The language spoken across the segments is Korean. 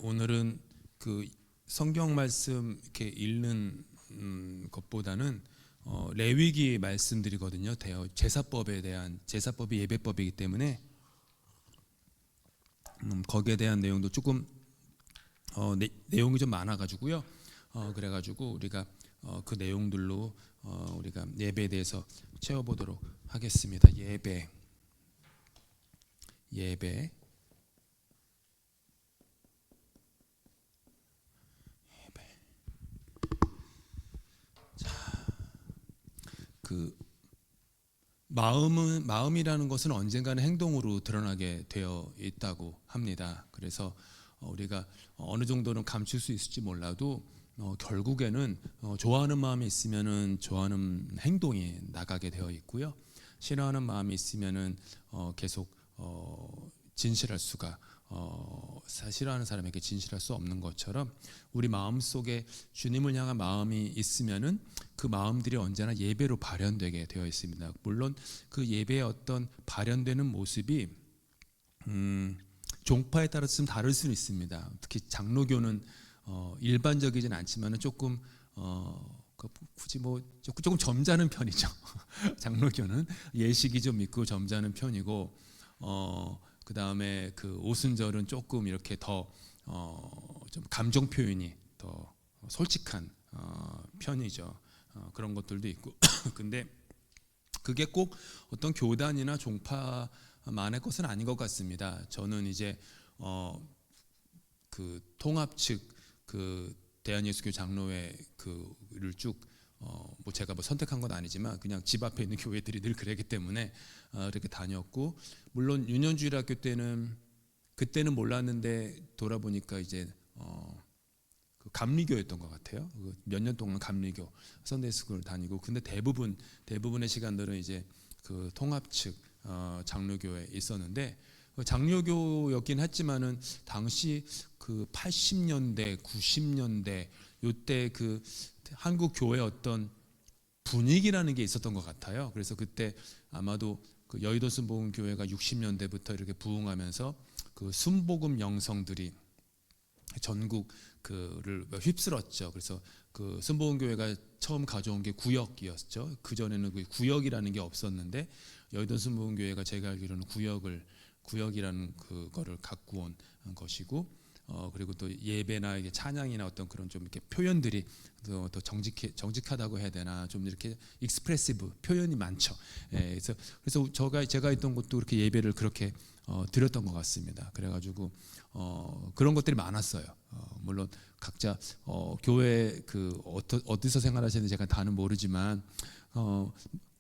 오늘은 그 성경 말씀 이렇게 읽는 것보다는 레위기 말씀드리거든요. 제사법에 대한 제사법이 예배법이기 때문에 거기에 대한 내용도 조금 내용이 좀 많아가지고요. 그래가지고 우리가 그 내용들로 우리가 예배에 대해서 채워보도록 하겠습니다. 예배. 그 마음이라는 것은 언젠가는 행동으로 드러나게 되어 있다고 합니다. 그래서 우리가 어느 정도는 감출 수 있을지 몰라도 결국에는 좋아하는 마음이 있으면은 좋아하는 행동이 나가게 되어 있고요. 싫어하는 마음이 있으면은 계속 진실할 수가 싫어하는 사람에게 진실할 수 없는 것처럼 우리 마음 속에 주님을 향한 마음이 있으면은 그 마음들이 언제나 예배로 발현되게 되어 있습니다. 물론 그 예배의 어떤 발현되는 모습이 종파에 따라서 좀 다를 수는 있습니다. 특히 장로교는 일반적이진 않지만은 조금 굳이 조금 점잖은 편이죠. 장로교는 예식이 좀 있고 점잖은 편이고 그 다음에 그 오순절은 조금 이렇게 더 좀 감정 표현이 더 솔직한 편이죠. 그런 것들도 있고 근데 그게 꼭 어떤 교단이나 종파만의 것은 아닌 것 같습니다. 저는 이제 그 통합 측 그 대한예수교 장로회 그를 쭉 뭐 제가 뭐 선택한 건 아니지만 그냥 집 앞에 있는 교회들이 늘 그랬기 때문에 이렇게 다녔고, 물론 유년주일학교 때는 그때는 몰랐는데 돌아보니까 이제 그 감리교였던 것 같아요. 몇 년 동안 감리교 선데이스쿨 다니고, 근데 대부분의 시간들은 이제 그 통합 측 장로교에 있었는데, 장로교였긴 했지만은 당시 그 80년대 90년대 요때 그 한국 교회 어떤 분위기라는 게 있었던 것 같아요. 그래서 그때 아마도 그 여의도 순복음교회가 60년대부터 이렇게 부흥하면서 그 순복음 영성들이 전국 그를 휩쓸었죠. 그래서 그 순복음교회가 처음 가져온 게 구역이었죠. 그 전에는 그 구역이라는 게 없었는데 여의도 순복음교회가 제가 알기로는 구역이라는 그거를 갖고 온 것이고, 그리고 또 예배나 이게 찬양이나 어떤 그런 좀 이렇게 표현들이 더 정직하다고 해야 되나, 좀 이렇게 익스프레시브 표현이 많죠. 그래서 제가 있던 곳도 그렇게 예배를 그렇게 드렸던 것 같습니다. 그래가지고 그런 것들이 많았어요. 물론 각자 교회 그 어디서 생활하시는지 제가 다는 모르지만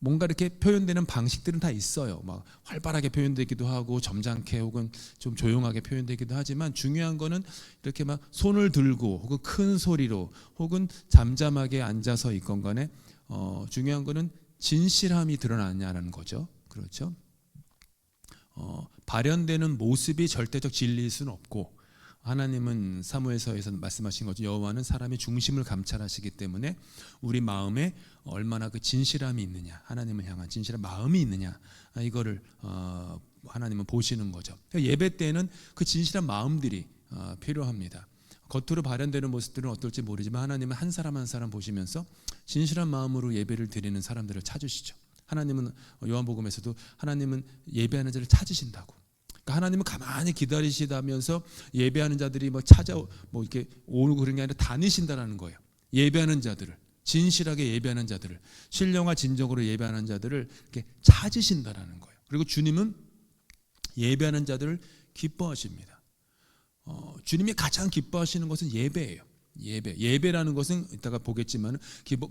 뭔가 이렇게 표현되는 방식들은 다 있어요. 막 활발하게 표현되기도 하고 점잖게 혹은 좀 조용하게 표현되기도 하지만, 중요한 거는 이렇게 막 손을 들고 혹은 큰 소리로 혹은 잠잠하게 앉아서 있건 간에 중요한 거는 진실함이 드러나냐라는 거죠. 그렇죠? 발현되는 모습이 절대적 진리일 수는 없고, 하나님은 사무엘서에서 말씀하신 거죠. 여호와는 사람의 중심을 감찰하시기 때문에 우리 마음에 얼마나 그 진실함이 있느냐, 하나님을 향한 진실한 마음이 있느냐, 이거를 하나님은 보시는 거죠. 예배 때는 그 진실한 마음들이 필요합니다. 겉으로 발현되는 모습들은 어떨지 모르지만 하나님은 한 사람 한 사람 보시면서 진실한 마음으로 예배를 드리는 사람들을 찾으시죠. 하나님은 요한복음에서도 하나님은 예배하는 자를 찾으신다고. 그러니까 하나님은 가만히 기다리시다면서 예배하는 자들이 이렇게 오고 그런 게 아니라 다니신다라는 거예요. 예배하는 자들을, 진실하게 예배하는 자들을, 신령과 진정으로 예배하는 자들을 이렇게 찾으신다라는 거예요. 그리고 주님은 예배하는 자들을 기뻐하십니다. 주님이 가장 기뻐하시는 것은 예배예요. 예배라는 것은 이따가 보겠지만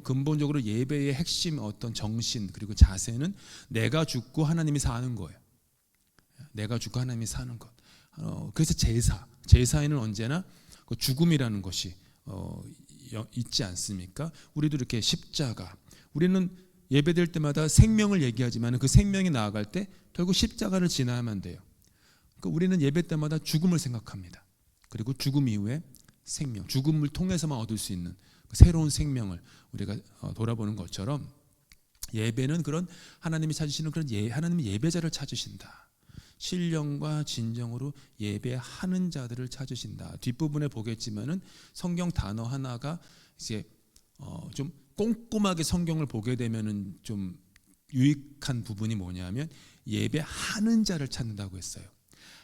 근본적으로 예배의 핵심 어떤 정신 그리고 자세는 내가 죽고 하나님이 사는 거예요. 내가 죽고 하나님이 사는 것. 그래서 제사에는 언제나 그 죽음이라는 것이 있지 않습니까? 우리도 이렇게 십자가, 우리는 예배될 때마다 생명을 얘기하지만 그 생명이 나아갈 때 결국 십자가를 지나야만 돼요. 그러니까 우리는 예배 때마다 죽음을 생각합니다. 그리고 죽음 이후에 생명, 죽음을 통해서만 얻을 수 있는 그 새로운 생명을 우리가 돌아보는 것처럼, 예배는 그런 하나님이 찾으시는 그런 하나님의 예배자를 찾으신다. 신령과 진정으로 예배하는 자들을 찾으신다. 뒷부분에 보겠지만은 성경 단어 하나가 이제 좀 꼼꼼하게 성경을 보게 되면은 좀 유익한 부분이 뭐냐면 예배하는 자를 찾는다고 했어요.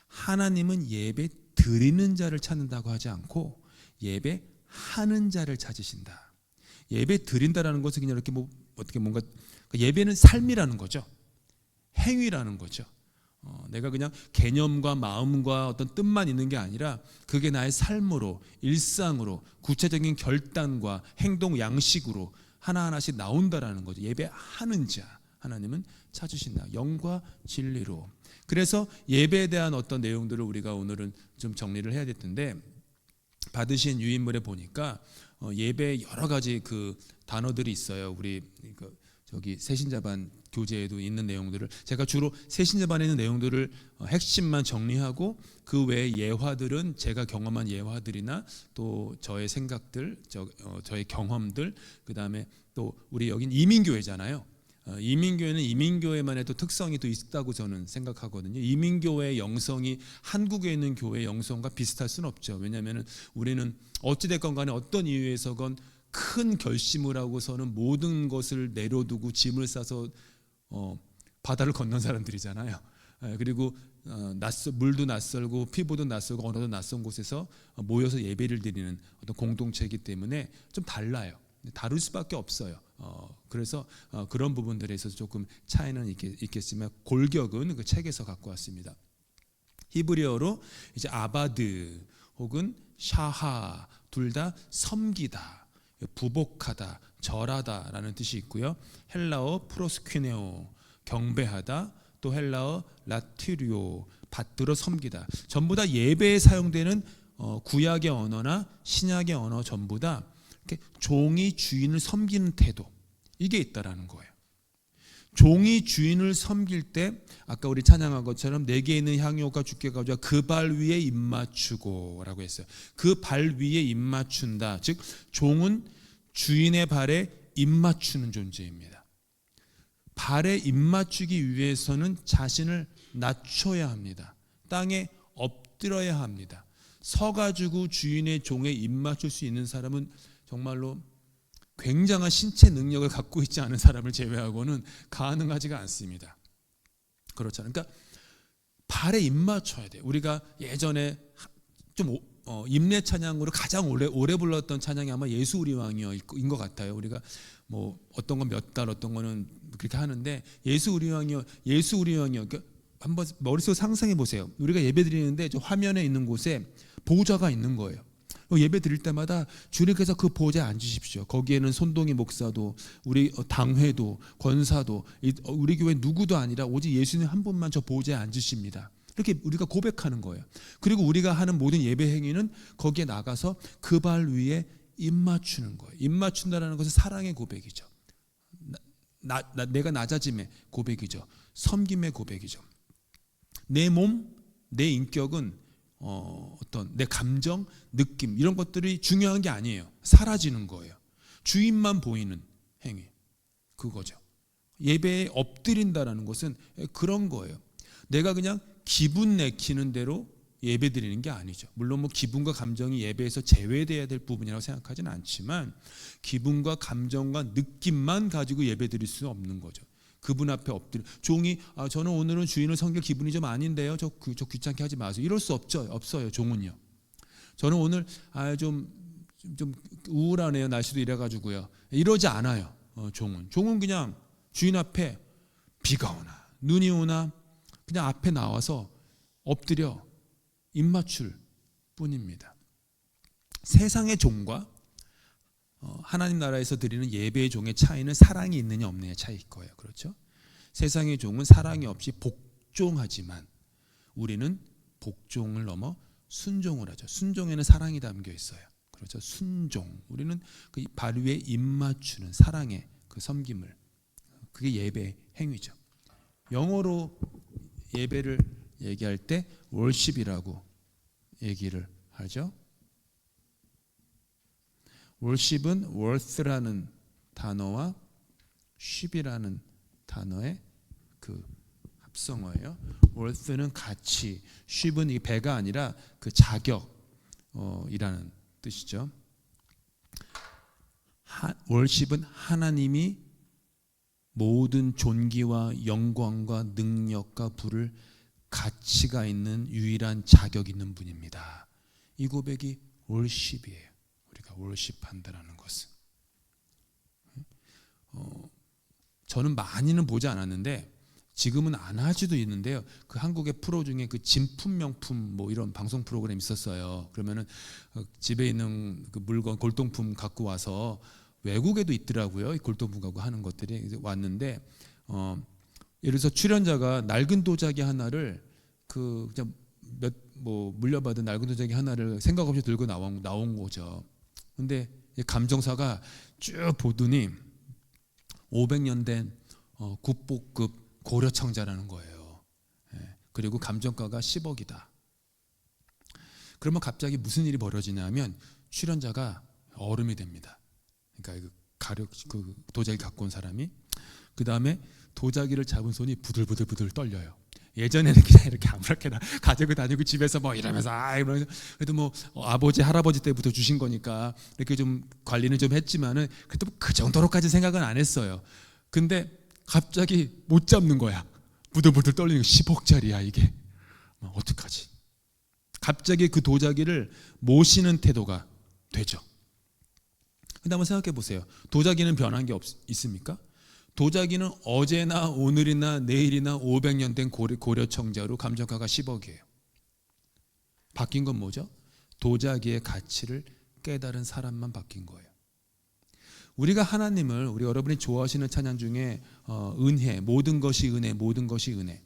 하나님은 예배 드리는 자를 찾는다고 하지 않고 예배하는 자를 찾으신다. 예배 드린다라는 것은 그냥 이렇게 뭐 어떻게 뭔가 예배는 삶이라는 거죠. 행위라는 거죠. 내가 그냥 개념과 마음과 어떤 뜻만 있는 게 아니라 그게 나의 삶으로, 일상으로, 구체적인 결단과 행동 양식으로 하나하나씩 나온다라는 거죠. 예배하는 자 하나님은 찾으신다. 영과 진리로. 그래서 예배에 대한 어떤 내용들을 우리가 오늘은 좀 정리를 해야 될 텐데, 받으신 유인물에 보니까 예배 여러 가지 그 단어들이 있어요. 우리 저기 새신자반 교재에도 있는 내용들을 제가 주로 새신자반에 있는 내용들을 핵심만 정리하고 그 외의 예화들은 제가 경험한 예화들이나 또 저의 생각들, 저의 경험들, 그 다음에 또 우리 여긴 이민교회잖아요. 이민교회는 이민교회만의 또 특성이 또 있다고 저는 생각하거든요. 이민교회의 영성이 한국에 있는 교회의 영성과 비슷할 수는 없죠. 왜냐하면 우리는 어찌됐건 간에 어떤 이유에서건 큰 결심을 하고서는 모든 것을 내려두고 짐을 싸서 바다를 건넌 사람들이잖아요. 그리고 물도 낯설고 피부도 낯설고 언어도 낯선 곳에서 모여서 예배를 드리는 어떤 공동체이기 때문에 좀 달라요. 다를 수밖에 없어요. 그래서 그런 부분들에 있어서 조금 차이는 있겠지만 골격은 그 책에서 갖고 왔습니다. 히브리어로 이제 아바드 혹은 샤하 둘 다 섬기다, 부복하다, 절하다라는 뜻이 있고요. 헬라어 프로스퀴네오 경배하다, 또 헬라어 라티리오 받들어 섬기다. 전부 다 예배에 사용되는 구약의 언어나 신약의 언어 전부 다 종이 주인을 섬기는 태도, 이게 있다라는 거예요. 종이 주인을 섬길 때 아까 우리 찬양한 것처럼 내게 있는 향유가 주께 가져와 그 발 위에 입맞추고 라고 했어요. 그 발 위에 입맞춘다. 즉 종은 주인의 발에 입맞추는 존재입니다. 발에 입맞추기 위해서는 자신을 낮춰야 합니다. 땅에 엎드려야 합니다. 서가지고 주인의 종에 입맞출 수 있는 사람은 정말로 굉장한 신체 능력을 갖고 있지 않은 사람을 제외하고는 가능하지가 않습니다. 그렇잖아요. 그러니까 발에 입맞춰야 돼요. 우리가 예전에 좀 임내 찬양으로 가장 오래 불렀던 찬양이 아마 예수 우리 왕이여인 것 같아요. 우리가 뭐 어떤 건 몇 달, 어떤 거는 그렇게 하는데 예수 우리 왕이여, 예수 우리 왕이여. 그러니까 한번 머릿속에 상상해 보세요. 우리가 예배 드리는데 저 화면에 있는 곳에 보좌가 있는 거예요. 예배 드릴 때마다 주님께서 그 보좌에 앉으십시오. 거기에는 손동희 목사도 우리 당회도 권사도 우리 교회 누구도 아니라 오직 예수님 한 분만 저 보좌에 앉으십니다. 이렇게 우리가 고백하는 거예요. 그리고 우리가 하는 모든 예배 행위는 거기에 나가서 그 발 위에 입맞추는 거예요. 입맞춘다는 것은 사랑의 고백이죠. 내가 낮아짐의 고백이죠. 섬김의 고백이죠. 내 몸, 내 인격은 어떤 내 감정, 느낌 이런 것들이 중요한 게 아니에요. 사라지는 거예요. 주인만 보이는 행위, 그거죠. 예배에 엎드린다라는 것은 그런 거예요. 내가 그냥 기분 내키는 대로 예배 드리는 게 아니죠. 물론 뭐 기분과 감정이 예배에서 제외돼야 될 부분이라고 생각하지는 않지만 기분과 감정과 느낌만 가지고 예배 드릴 수는 없는 거죠. 그분 앞에 엎드려 종이 저는 오늘은 주인을 섬길 기분이 좀 아닌데요. 저 귀찮게 하지 마세요. 이럴 수 없어요. 종은요. 저는 오늘 좀 우울하네요. 날씨도 이래가지고요. 이러지 않아요. 종은 그냥 주인 앞에 비가 오나 눈이 오나 그냥 앞에 나와서 엎드려 입맞출 뿐입니다. 세상의 종과 하나님 나라에서 드리는 예배의 종의 차이는 사랑이 있느냐 없느냐의 차이일 거예요. 그렇죠? 세상의 종은 사랑이 없이 복종하지만 우리는 복종을 넘어 순종을 하죠. 순종에는 사랑이 담겨 있어요. 그렇죠? 순종. 우리는 그 발 위에 입맞추는 사랑의 그 섬김을, 그게 예배 행위죠. 영어로 예배를 얘기할 때 worship이라고 얘기를 하죠. worship은 worth라는 단어와 ship이라는 단어의 그 합성어예요. worth는 가치, ship은 이 배가 아니라 그 자격이라는 뜻이죠. worship은 하나님이 모든 존귀와 영광과 능력과 부를 가치가 있는 유일한 자격 있는 분입니다. 이 고백이 worship이에요. 우리가 worship한다라는 것은. 저는 많이는 보지 않았는데 지금은 안 하지도 있는데요. 그 한국의 프로 중에 그 진품 명품 뭐 이런 방송 프로그램 있었어요. 그러면은 집에 있는 그 물건 골동품 갖고 와서 외국에도 있더라고요. 이 골동품 갖고 하는 것들이 왔는데 예를 들어서 출연자가 낡은 도자기 하나를 그 그냥 뭐 물려받은 낡은 도자기 하나를 생각 없이 들고 나온 거죠. 근데 감정사가 쭉 보더니 500년 된 국보급 고려청자라는 거예요. 그리고 감정가가 10억이다. 그러면 갑자기 무슨 일이 벌어지냐면 출연자가 얼음이 됩니다. 그러니까 그 도자기 갖고 온 사람이 그 다음에 도자기를 잡은 손이 부들부들 떨려요. 예전에는 그냥 이렇게 아무렇게나 가지고 다니고 집에서 뭐 이러면서 그래도 뭐 아버지 할아버지 때부터 주신 거니까 이렇게 좀 관리는 좀 했지만은 그래도 그 정도로까지 생각은 안 했어요. 근데 갑자기 못 잡는 거야. 부들부들 떨리는 거 10억짜리야 이게. 어떡하지? 갑자기 그 도자기를 모시는 태도가 되죠. 근데 한번 생각해 보세요. 도자기는 변한 게 있습니까? 도자기는 어제나 오늘이나 내일이나 500년 된 고려청자로 감정가가 10억이에요. 바뀐 건 뭐죠? 도자기의 가치를 깨달은 사람만 바뀐 거예요. 우리가 하나님을 우리 여러분이 좋아하시는 찬양 중에 은혜, 모든 것이 은혜, 모든 것이 은혜.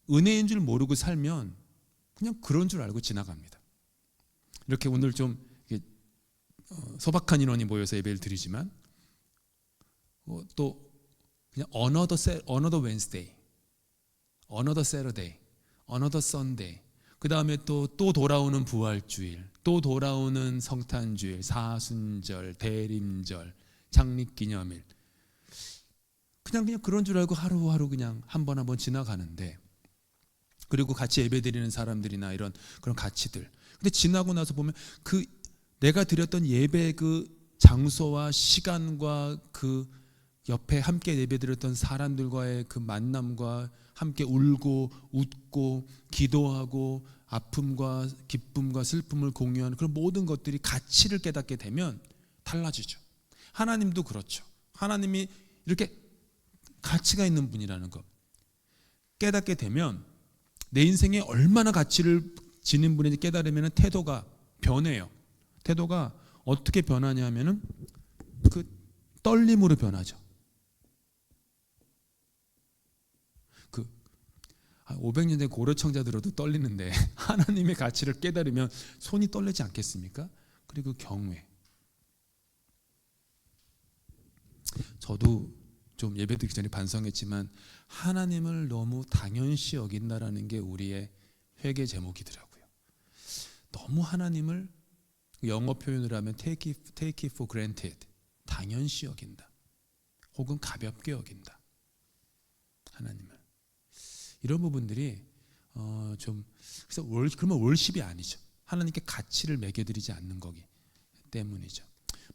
은혜인 줄 모르고 살면 그냥 그런 줄 알고 지나갑니다. 이렇게 오늘 좀 소박한 인원이 모여서 예배를 드리지만 또 그냥 another Wednesday, another Saturday, another Sunday. 그 다음에 또 돌아오는 부활주일, 또 돌아오는 성탄주일, 사순절, 대림절, 창립기념일. 그냥 그런 줄 알고 하루하루 그냥 한 번 지나가는데, 그리고 같이 예배드리는 사람들이나 이런 그런 가치들. 근데 지나고 나서 보면 그 내가 드렸던 예배 그 장소와 시간과 그 옆에 함께 예배드렸던 사람들과의 그 만남과 함께 울고 웃고 기도하고 아픔과 기쁨과 슬픔을 공유하는 그런 모든 것들이 가치를 깨닫게 되면 달라지죠. 하나님도 그렇죠. 하나님이 이렇게 가치가 있는 분이라는 것 깨닫게 되면 내 인생에 얼마나 가치를 지닌 분인지 깨달으면 태도가 변해요. 태도가 어떻게 변하냐면은 그 떨림으로 변하죠. 500년 된 고려청자 들어도 떨리는데 하나님의 가치를 깨달으면 손이 떨리지 않겠습니까? 그리고 경외. 저도 좀 예배 드리기 전에 반성했지만 하나님을 너무 당연시 여긴다라는 게 우리의 회개 제목이더라고요. 너무 하나님을 영어 표현을 하면 take it for granted, 당연시 여긴다. 혹은 가볍게 여긴다. 하나님을. 이런 부분들이 좀 그래서 그러면 월십이 아니죠. 하나님께 가치를 매겨드리지 않는 거기 때문이죠.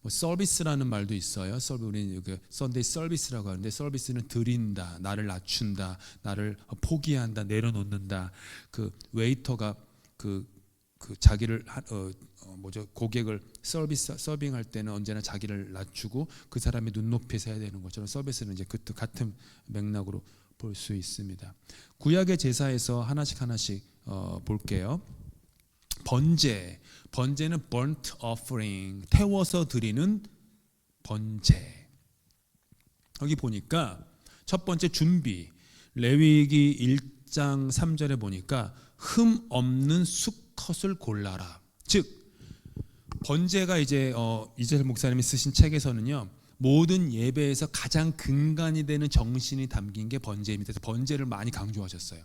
뭐 서비스라는 말도 있어요. 우리는 그 썬데이 서비스라고 하는데 서비스는 드린다, 나를 낮춘다, 나를 포기한다, 내려놓는다. 그 웨이터가 그 자기를 고객을 서빙할 때는 언제나 자기를 낮추고 그 사람의 눈높이에서 해야 되는 것처럼 서비스는 이제 그 같은 맥락으로 볼 수 있습니다. 구약의 제사에서 하나씩 볼게요. 번제는 burnt offering, 태워서 드리는 번제. 여기 보니까 첫 번째 준비, 레위기 1장 3절에 보니까 흠 없는 수컷을 골라라. 즉 번제가 이제 이재철 목사님이 쓰신 책에서는요, 모든 예배에서 가장 근간이 되는 정신이 담긴 게 번제입니다. 그래서 번제를 많이 강조하셨어요.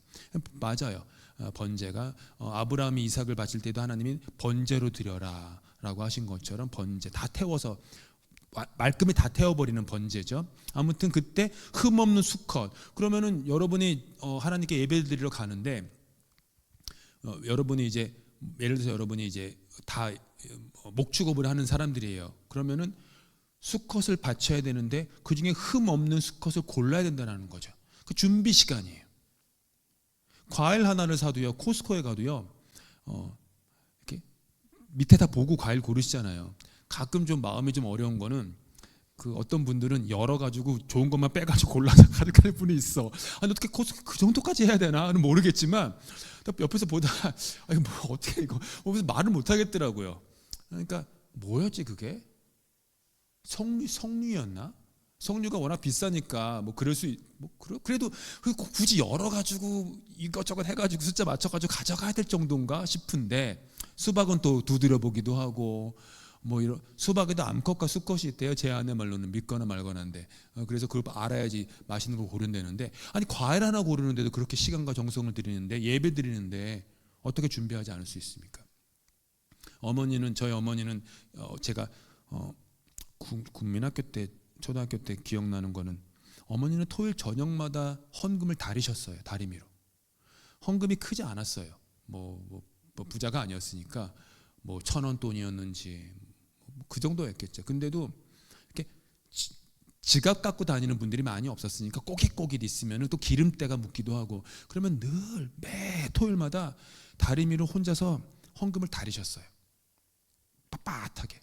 맞아요. 번제가 아브라함이 이삭을 바칠 때도 하나님이 번제로 드려라 라고 하신 것처럼 번제 다 태워서 말끔히 다 태워버리는 번제죠. 아무튼 그때 흠없는 수컷. 그러면은 여러분이 하나님께 예배드리러 가는데 여러분이 이제 예를 들어서 여러분이 이제 다 목축업을 하는 사람들이에요. 그러면은 수컷을 바쳐야 되는데 그 중에 흠 없는 수컷을 골라야 된다는 거죠. 그 준비 시간이에요. 과일 하나를 사도요, 코스코에 가도요, 이렇게 밑에 다 보고 과일 고르시잖아요. 가끔 좀 마음이 좀 어려운 거는 그 어떤 분들은 열어가지고 좋은 것만 빼가지고 골라서 가득할 분이 있어. 아니 어떻게 코스코 그 정도까지 해야 되나는 모르겠지만 옆에서 보다 아니 뭐 어떻게 이거 그래서 말을 못 하겠더라고요. 그러니까 뭐였지 그게? 석류였나? 석류가 워낙 비싸니까 뭐 그럴 수 뭐 그래도 굳이 열어가지고 이것저것 해가지고 숫자 맞춰가지고 가져가야 될 정도인가 싶은데 수박은 또 두드려 보기도 하고 뭐 이런 수박에도 암컷과 수컷이 있대요. 제 아내 말로는 믿거나 말거나인데 그래서 그걸 알아야지 맛있는 걸 고른다는데 아니 과일 하나 고르는데도 그렇게 시간과 정성을 들이는데 예배 드리는데 어떻게 준비하지 않을 수 있습니까? 저희 어머니는 제가 국민학교 때 초등학교 때 기억나는 거는 어머니는 토요일 저녁마다 헌금을 다리셨어요. 다리미로. 헌금이 크지 않았어요. 뭐 부자가 아니었으니까 뭐 1,000원 돈이었는지 그 정도였겠죠. 근데도 이렇게 지갑 갖고 다니는 분들이 많이 없었으니까 꼬깃꼬깃 있으면 또 기름때가 묻기도 하고 그러면 늘 매 토요일마다 다리미로 혼자서 헌금을 다리셨어요. 빳빳하게.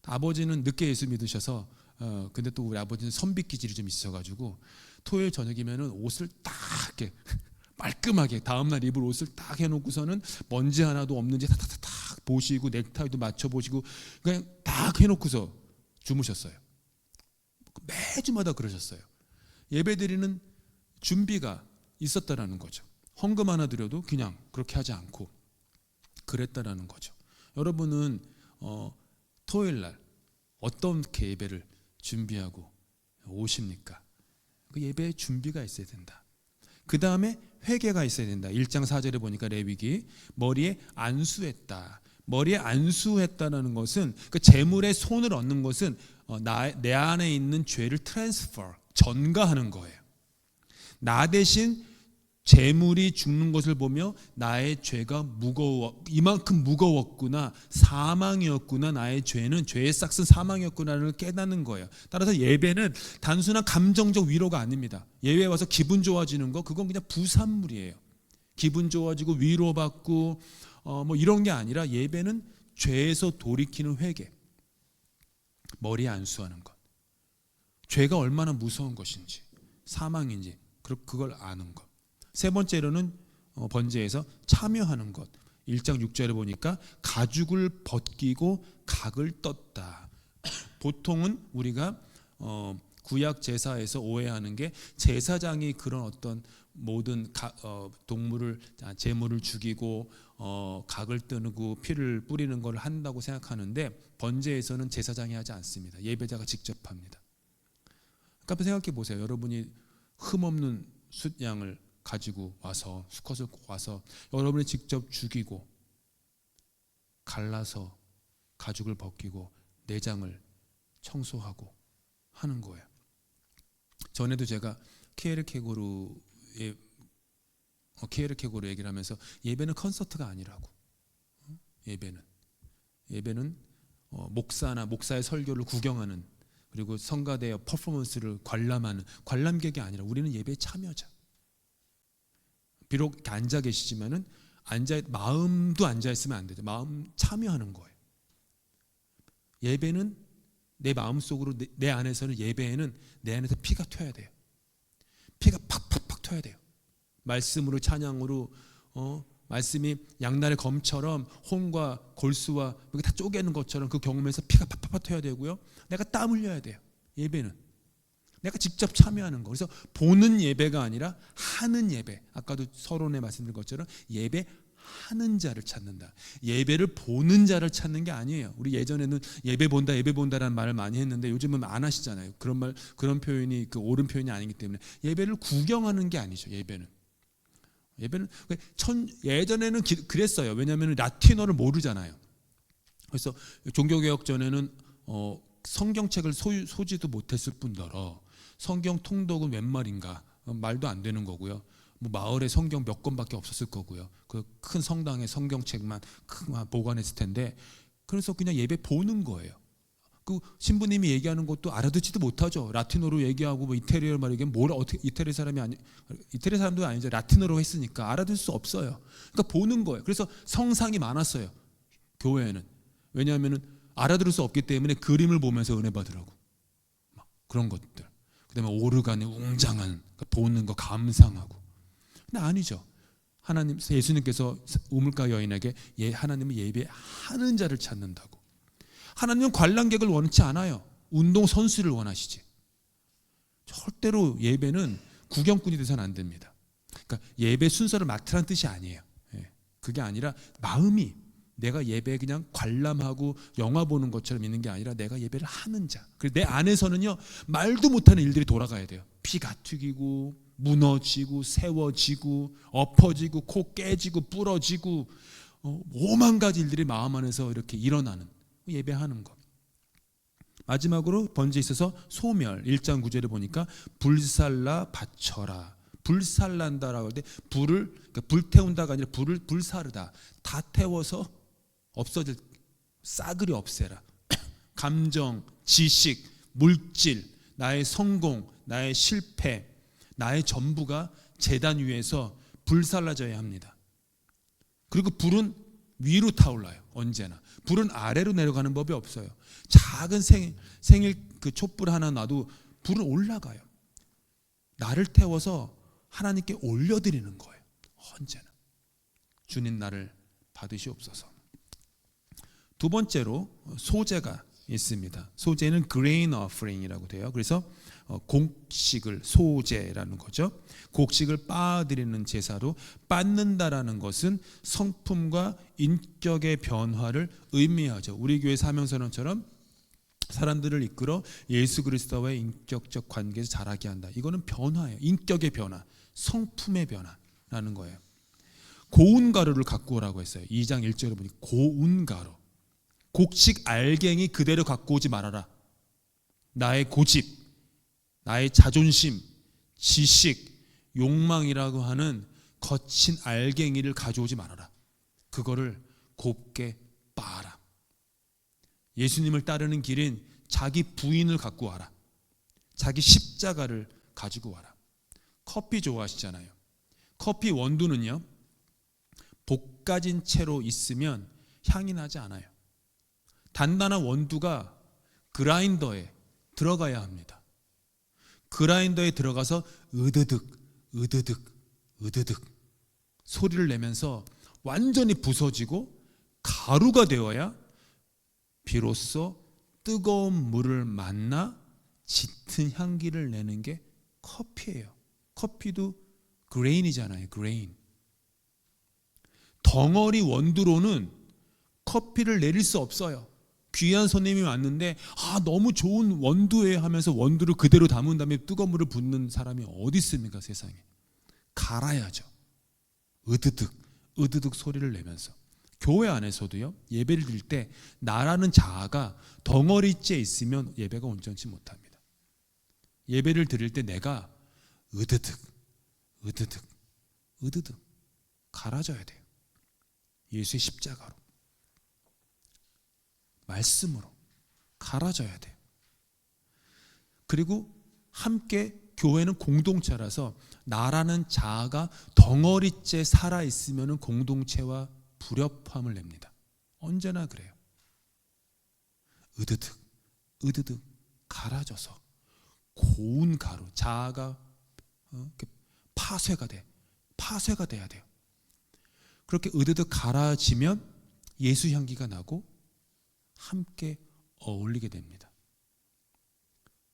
아버지는 늦게 예수 믿으셔서 근데 또 우리 아버지는 선비 기질이 좀 있어가지고 토요일 저녁이면은 옷을 딱 이렇게 말끔하게 다음날 입을 옷을 딱 해놓고서는 먼지 하나도 없는지 탁탁탁 보시고 넥타이도 맞춰 보시고 그냥 딱 해놓고서 주무셨어요. 매주마다 그러셨어요. 예배드리는 준비가 있었다라는 거죠. 헌금 하나 드려도 그냥 그렇게 하지 않고 그랬다라는 거죠. 여러분은 토요일 날 어떻게 예배를 준비하고 오십니까? 그 예배에 준비가 있어야 된다. 그 다음에 회개가 있어야 된다. 1장 4절에 보니까 레위기 머리에 안수했다. 머리에 안수했다는 것은 그 재물에 손을 얹는 것은 내 안에 있는 죄를 트랜스퍼 전가하는 거예요. 나 대신 재물이 죽는 것을 보며 나의 죄가 이만큼 무거웠구나, 사망이었구나, 나의 죄는 죄의 싹은 사망이었구나를 깨닫는 거예요. 따라서 예배는 단순한 감정적 위로가 아닙니다. 예배에 와서 기분 좋아지는 거 그건 그냥 부산물이에요. 기분 좋아지고 위로받고 뭐 이런 게 아니라 예배는 죄에서 돌이키는 회개, 머리에 안수하는 것, 죄가 얼마나 무서운 것인지, 사망인지 그걸 아는 것. 세 번째로는 번제에서 참여하는 것. 1장 6절에 보니까 가죽을 벗기고 각을 떴다. 보통은 우리가 구약 제사에서 오해하는 게 제사장이 그런 어떤 모든 동물을 제물을 죽이고 각을 뜨고 피를 뿌리는 걸 한다고 생각하는데 번제에서는 제사장이 하지 않습니다. 예배자가 직접 합니다. 그러니까 생각해 보세요. 여러분이 흠없는 숫양을 가지고 와서 수컷을 와서 여러분이 직접 죽이고 갈라서 가죽을 벗기고 내장을 청소하고 하는 거예요. 전에도 제가 키에르케고르 얘기를 하면서 예배는 콘서트가 아니라고. 예배는 목사의 설교를 구경하는 그리고 성가대의 퍼포먼스를 관람하는 관람객이 아니라 우리는 예배에 참여자. 비록 앉아 계시지만은 마음도 앉아 있으면 안 되죠. 마음 참여하는 거예요. 예배는 내 마음 속으로 내 안에서는 예배에는 내 안에서 피가 튀어야 돼요. 피가 팍팍팍 튀어야 돼요. 말씀으로 찬양으로 말씀이 양날의 검처럼 혼과 골수와 이렇게 다 쪼개는 것처럼 그 경험에서 피가 팍팍팍 튀어야 되고요. 내가 땀 흘려야 돼요. 예배는. 내가 직접 참여하는 거. 그래서 보는 예배가 아니라 하는 예배. 아까도 서론에 말씀드린 것처럼 예배하는 자를 찾는다. 예배를 보는 자를 찾는 게 아니에요. 우리 예전에는 예배 본다라는 말을 많이 했는데 요즘은 안 하시잖아요. 그런 표현이 옳은 표현이 아니기 때문에 예배를 구경하는 게 아니죠. 예배는 예전에는 그랬어요. 왜냐하면 라틴어를 모르잖아요. 그래서 종교개혁 전에는 성경책을 소지도 못했을 뿐더러 성경 통독은 몇 말인가 말도 안 되는 거고요. 뭐 마을에 성경 몇 권밖에 없었을 거고요. 그 큰 성당에 성경책만 보관했을 텐데, 그래서 그냥 예배 보는 거예요. 그 신부님이 얘기하는 것도 알아듣지도 못하죠. 라틴어로 얘기하고 뭐 이태리어 말이게 뭘 어떻게 이태리 사람도 아니죠. 라틴어로 했으니까 알아들 수 없어요. 그러니까 보는 거예요. 그래서 성상이 많았어요, 교회에는. 왜냐하면은 알아들을 수 없기 때문에 그림을 보면서 은혜 받으라고, 막 그런 것들. 그다음에 오르간의 웅장한 보는 거 감상하고. 근데 아니죠. 하나님, 예수님께서 우물가 여인에게 하나님은 예배하는 자를 찾는다고. 하나님은 관람객을 원치 않아요. 운동 선수를 원하시지. 절대로 예배는 구경꾼이 돼서는 안 됩니다. 그러니까 예배 순서를 맡으라는 뜻이 아니에요. 그게 아니라 마음이 내가 예배에 그냥 관람하고 영화 보는 것처럼 있는 게 아니라 내가 예배를 하는 자. 그리고 내 안에서는요, 말도 못하는 일들이 돌아가야 돼요. 피가 튀기고 무너지고 세워지고 엎어지고 코 깨지고 부러지고 오만 가지 일들이 마음 안에서 이렇게 일어나는, 예배하는 것. 마지막으로 번제에 있어서 소멸 1장 9절에 보니까 불살라 바쳐라. 불살난다라고 할 때 불을, 그러니까 불태운다가 아니라 불을 불사르다. 다 태워서 없어질, 싸그리 없애라. 감정, 지식, 물질, 나의 성공, 나의 실패, 나의 전부가 제단 위에서 불살라져야 합니다. 그리고 불은 위로 타올라요. 언제나. 불은 아래로 내려가는 법이 없어요. 작은 생일 그 촛불 하나 놔도 불은 올라가요. 나를 태워서 하나님께 올려드리는 거예요. 언제나. 주님 나를 받으시옵소서. 두 번째로 소제가 있습니다. 소제는 grain offering이라고 돼요. 그래서 곡식을, 소제라는 거죠. 곡식을 빻아드리는 제사로, 빻는다라는 것은 성품과 인격의 변화를 의미하죠. 우리 교회 사명선언처럼 사람들을 이끌어 예수 그리스도와의 인격적 관계에서 자라게 한다. 이거는 변화예요. 인격의 변화, 성품의 변화라는 거예요. 고운 가루를 갖고 오라고 했어요. 2장 1절에 보니 고운 가루. 곡식 알갱이 그대로 갖고 오지 말아라. 나의 고집, 나의 자존심, 지식, 욕망이라고 하는 거친 알갱이를 가져오지 말아라. 그거를 곱게 빻아라. 예수님을 따르는 길인 자기 부인을 갖고 와라. 자기 십자가를 가지고 와라. 커피 좋아하시잖아요. 커피 원두는요, 볶아진 채로 있으면 향이 나지 않아요. 단단한 원두가 그라인더에 들어가야 합니다. 그라인더에 들어가서 으드득 으드득 으드득 소리를 내면서 완전히 부서지고 가루가 되어야 비로소 뜨거운 물을 만나 짙은 향기를 내는 게 커피예요. 커피도 그레인이잖아요. 그레인. 덩어리 원두로는 커피를 내릴 수 없어요. 귀한 손님이 왔는데 너무 좋은 원두에 하면서 원두를 그대로 담은 다음에 뜨거운 물을 붓는 사람이 어디 있습니까, 세상에. 갈아야죠. 으드득 으드득 소리를 내면서. 교회 안에서도요, 예배를 드릴 때 나라는 자아가 덩어리째 있으면 예배가 온전치 못합니다. 예배를 드릴 때 내가 으드득 으드득 으드득 갈아져야 돼요. 예수의 십자가로, 말씀으로 갈아져야 돼요. 그리고 함께, 교회는 공동체라서 나라는 자아가 덩어리째 살아있으면 공동체와 불협화음을 냅니다. 언제나 그래요. 으드득 으드득 갈아져서 고운 가루, 자아가 파쇄가 돼야 돼요. 그렇게 으드득 갈아지면 예수 향기가 나고 함께 어울리게 됩니다.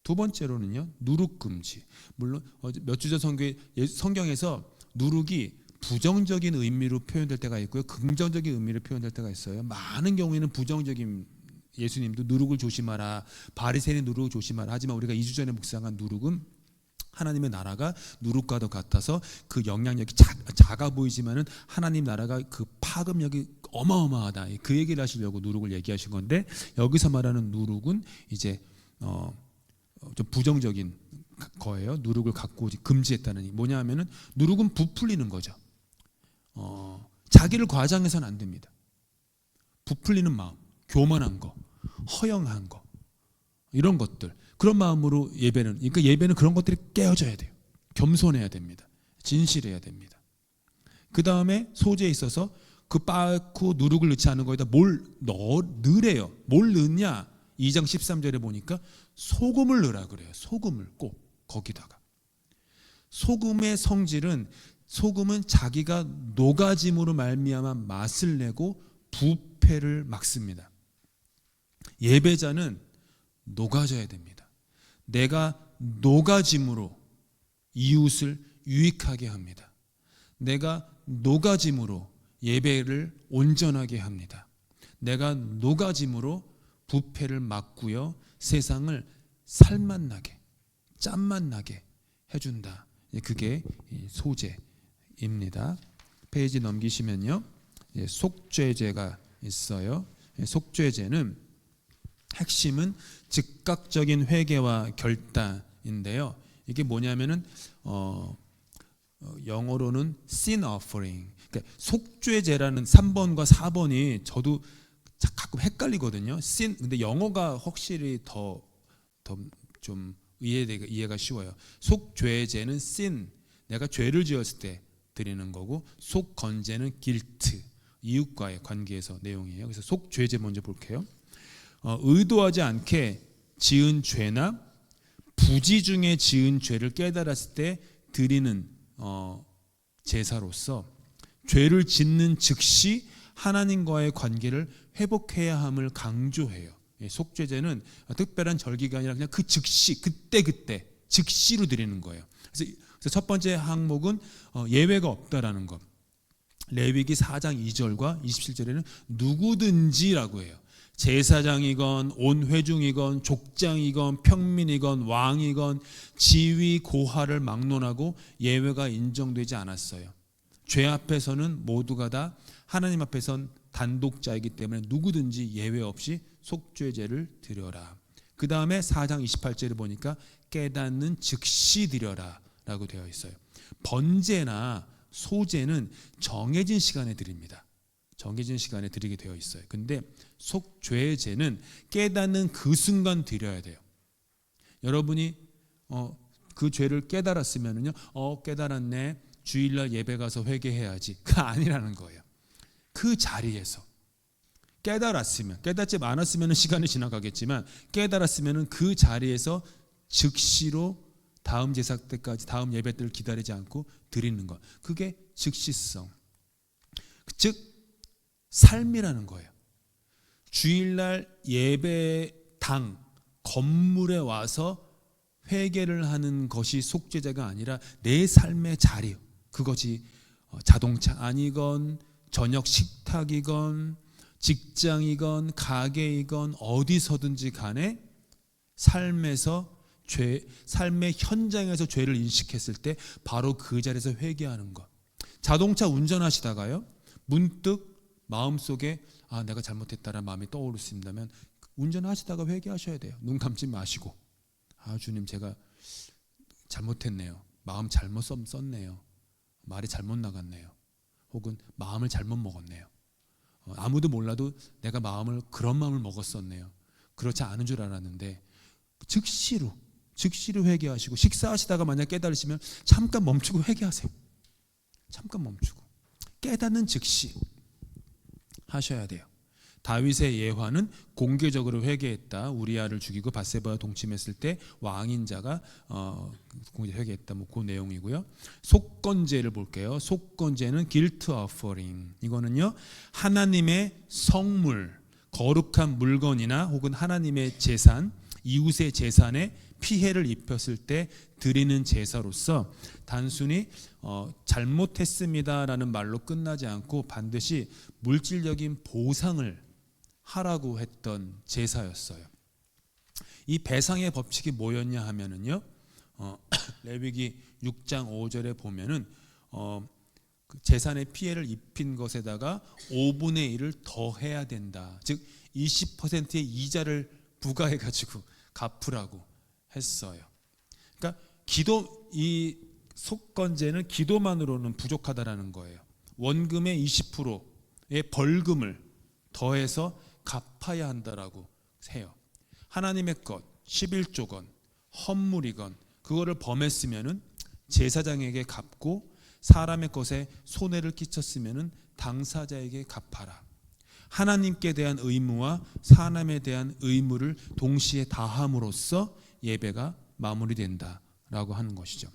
두 번째로는요, 누룩 금지. 물론 몇 주 전 성경에서 누룩이 부정적인 의미로 표현될 때가 있고요, 긍정적인 의미로 표현될 때가 있어요. 많은 경우에는 부정적인, 예수님도 누룩을 조심하라, 바리새인 누룩을 조심하라. 하지만 우리가 2주 전에 묵상한 누룩은 하나님의 나라가 누룩과도 같아서 그 영향력이 작아 보이지만은 하나님 나라가 그 파급력이 어마어마하다. 그 얘기를 하시려고 누룩을 얘기하신 건데, 여기서 말하는 누룩은 이제 좀 부정적인 거예요. 누룩을 갖고 오지 금지했다는. 뭐냐 하면은 누룩은 부풀리는 거죠. 자기를 과장해서는 안 됩니다. 부풀리는 마음, 교만한 거, 허영한 거, 이런 것들, 그런 마음으로 그러니까 예배는 그런 것들이 깨어져야 돼요. 겸손해야 됩니다. 진실해야 됩니다. 그 다음에 소재에 있어서 그 빠꾸 누룩을 넣지 않은 거에다 뭘 넣으래요. 뭘 넣냐? 2장 13절에 보니까 소금을 넣으라 그래요. 소금을 꼭 거기다가. 소금의 성질은, 소금은 자기가 녹아짐으로 말미암아 맛을 내고 부패를 막습니다. 예배자는 녹아져야 됩니다. 내가 녹아짐으로 이웃을 유익하게 합니다. 내가 녹아짐으로 예배를 온전하게 합니다. 내가 녹아짐으로 부패를 막고요, 세상을 살맛 나게, 짠맛 나게 해준다. 그게 소재입니다. 페이지 넘기시면요, 속죄제가 있어요. 속죄제는 핵심은 즉각적인 회개와 결단인데요. 이게 뭐냐면은 영어로는 sin offering. 그러니까 속죄제라는 3번과 4번이 저도 가끔 헷갈리거든요. sin, 근데 영어가 확실히 더 좀 이해가 쉬워요. 속죄제는 sin, 내가 죄를 지었을 때 드리는 거고, 속건제는 guilt, 이웃과의 관계에서 내용이에요. 그래서 속죄제 먼저 볼게요. 의도하지 않게 지은 죄나 부지 중에 지은 죄를 깨달았을 때 드리는 제사로서 죄를 짓는 즉시 하나님과의 관계를 회복해야 함을 강조해요. 속죄제는 특별한 절기가 아니라 그냥 그 즉시, 그때 즉시로 드리는 거예요. 그래서 첫 번째 항목은 예외가 없다라는 것. 레위기 4장 2절과 27절에는 누구든지라고 해요. 제사장이건 온 회중이건 족장이건 평민이건 왕이건 지위 고하를 막론하고 예외가 인정되지 않았어요. 죄 앞에서는 모두가 다, 하나님 앞에선 단독자이기 때문에 누구든지 예외 없이 속죄제를 드려라. 그 다음에 4장 28절을 보니까 깨닫는 즉시 드려라 라고 되어 있어요. 번제나 소제는 정해진 시간에 드립니다. 정해진 시간에 드리게 되어 있어요. 근데 속죄제는 깨닫는 그 순간 드려야 돼요. 여러분이 그 죄를 깨달았으면은요, 깨달았네, 주일날 예배 가서 회개해야지, 그거 아니라는 거예요. 그 자리에서 깨달았으면, 깨닫지 않았으면 시간이 지나가겠지만 깨달았으면 그 자리에서 즉시로 다음 제사 때까지, 다음 예배 때를 기다리지 않고 드리는 것, 그게 즉시성, 즉 삶이라는 거예요. 주일날 예배당 건물에 와서 회개를 하는 것이 속죄제가 아니라 내 삶의 자리, 그것이 자동차 아니건 저녁 식탁이건 직장이건 가게이건 어디서든지 간에 삶에서 삶의 현장에서 죄를 인식했을 때 바로 그 자리에서 회개하는 것. 자동차 운전하시다가요, 문득 마음속에 내가 잘못했다라는 마음이 떠오를 수 있다면 운전하시다가 회개하셔야 돼요. 눈 감지 마시고, 주님, 제가 잘못했네요. 마음 잘못 썼네요. 말이 잘못 나갔네요. 혹은 마음을 잘못 먹었네요. 아무도 몰라도 내가 그런 마음을 먹었었네요. 그렇지 않은 줄 알았는데, 즉시로 회개하시고, 식사하시다가 만약 깨달으시면 잠깐 멈추고 회개하세요. 잠깐 멈추고 깨닫는 즉시 하셔야 돼요. 다윗의 예화는 공개적으로 회개했다. 우리아를 죽이고 밧세바와 동침했을 때 왕인 자가 회개했다. 그 내용이고요. 속건제를 볼게요. 속건제는 guilt offering. 이거는요, 하나님의 성물, 거룩한 물건이나 혹은 하나님의 재산, 이웃의 재산에 피해를 입혔을 때 드리는 제사로서 단순히 잘못했습니다라는 말로 끝나지 않고 반드시 물질적인 보상을 하라고 했던 제사였어요. 이 배상의 법칙이 뭐였냐 하면은요, 레위기 6장 5절에 보면은 그 재산의 피해를 입힌 것에다가 5분의 1을 더 해야 된다. 즉 20%의 이자를 부과해 가지고 갚으라고 했어요. 그러니까 이 속건제는 기도만으로는 부족하다라는 거예요. 원금의 20%의 벌금을 더해서 갚아야 한다라고 해요. 하나님의 것, 11조건, 헌물이건 그거를 범했으면은 제사장에게 갚고 사람의 것에 손해를 끼쳤으면은 당사자에게 갚아라. 하나님께 대한 의무와 사람에 대한 의무를 동시에 다함으로써 예배가 마무리된다라고 하는 것이죠.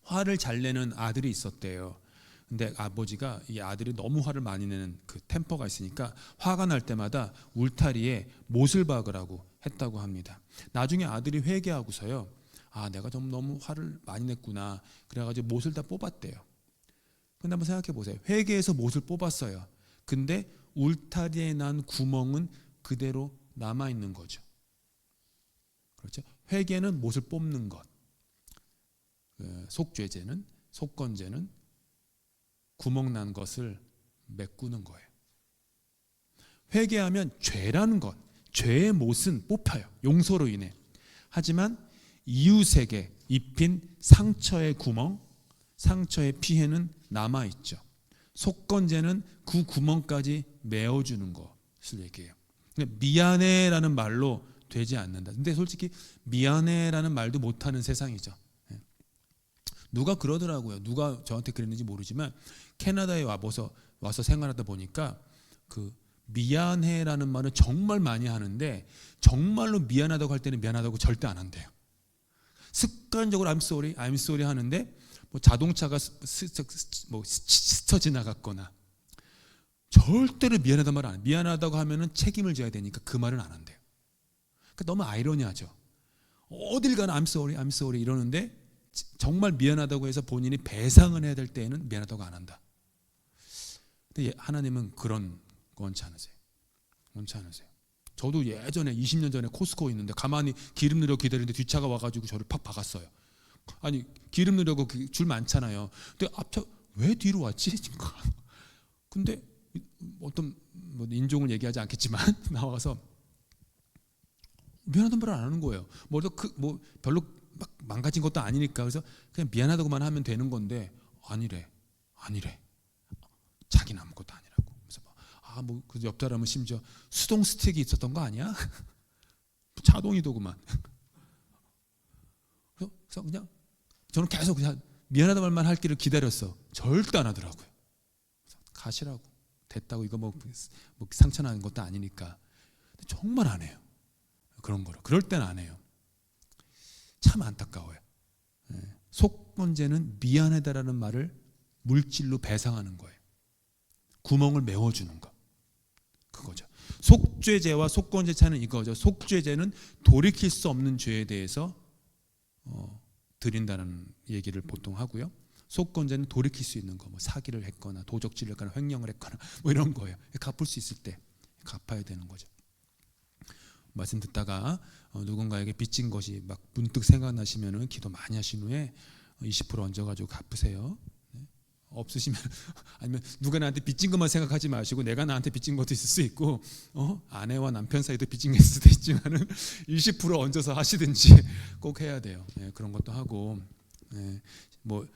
화를 잘 내는 아들이 있었대요. 근데 아버지가 이 아들이 너무 화를 많이 내는 그 템퍼가 있으니까 화가 날 때마다 울타리에 못을 박으라고 했다고 합니다. 나중에 아들이 회개하고서요, 내가 좀 너무 화를 많이 냈구나. 그래가지고 못을 다 뽑았대요. 근데 한번 생각해 보세요. 회개해서 못을 뽑았어요. 근데 울타리에 난 구멍은 그대로 남아 있는 거죠. 그렇죠? 회개는 못을 뽑는 것, 속죄제는, 속건제는 구멍 난 것을 메꾸는 거예요. 회개하면 죄라는 것, 죄의 못은 뽑혀요. 용서로 인해. 하지만 이웃에게 입힌 상처의 구멍, 상처의 피해는 남아있죠. 속건제는 그 구멍까지 메워주는 것을 얘기해요. 미안해라는 말로 되지 않는다. 근데 솔직히 미안해라는 말도 못하는 세상이죠. 누가 그러더라고요. 누가 저한테 그랬는지 모르지만 캐나다에 와서 생활하다 보니까 그 미안해라는 말은 정말 많이 하는데 정말로 미안하다고 할 때는 미안하다고 절대 안 한대요. 습관적으로 I'm sorry 하는데 뭐 자동차가 스쳐 지나갔거나 절대로 미안하다는 말 안 해요. 미안하다고 하면은 책임을 져야 되니까 그 말은 안 한대요. 그러니까 너무 아이러니하죠. 어딜 가나 I'm sorry 이러는데 정말 미안하다고 해서 본인이 배상을 해야 될 때에는 미안하다고 안 한다. 근데 하나님은 그런 거 원치 않으세요. 원치 않으세요. 저도 예전에 20년 전에 코스코 있는데 가만히 기름 넣으려고 기다리는데 뒷차가 와가지고 저를 팍 박았어요. 아니 기름 넣으려고 줄 많잖아요. 근데 앞차 왜 뒤로 왔지? 근데 어떤 뭐 인종을 얘기하지 않겠지만 나와서 미안하다는 말을 안 하는 거예요. 뭐 별로 막 망가진 것도 아니니까. 그래서 그냥 미안하다고만 하면 되는 건데 아니래. 자기는 아무것도 아니라고. 그래서 그 옆 사람은 심지어 수동 스틱이 있었던 거 아니야? 자동이더구만. 그래서 그냥 저는 계속 그냥 미안하다 말만 할 길을 기다렸어. 절대 안 하더라고요. 가시라고. 됐다고. 이거 뭐 상처 나는 것도 아니니까. 정말 안 해요. 그런 거를. 그럴 땐 안 해요. 참 안타까워요. 속건제는 미안하다라는 말을 물질로 배상하는 거예요. 구멍을 메워주는 거. 그거죠. 속죄제와 속건제 차이는 이거죠. 속죄제는 돌이킬 수 없는 죄에 대해서 드린다는 얘기를 보통 하고요. 속건제는 돌이킬 수 있는 거, 뭐 사기를 했거나 도적질을 했거나 횡령을 했거나 뭐 이런 거예요. 갚을 수 있을 때 갚아야 되는 거죠. 말씀 듣다가 누군가에게 빚진 것이 막 문득 생각나시면은 기도 많이 하신 후에 20% 얹어가지고 갚으세요. 없으시면 아니면 누가 나한테 빚진 것만 생각하지 마시고 내가 나한테 빚진 것도 있을 수 있고 아내와 남편 사이도 빚진 게 있을 수도 있지만은 20% 얹어서 하시든지 꼭 해야 돼요. 그런 것도 하고 뭐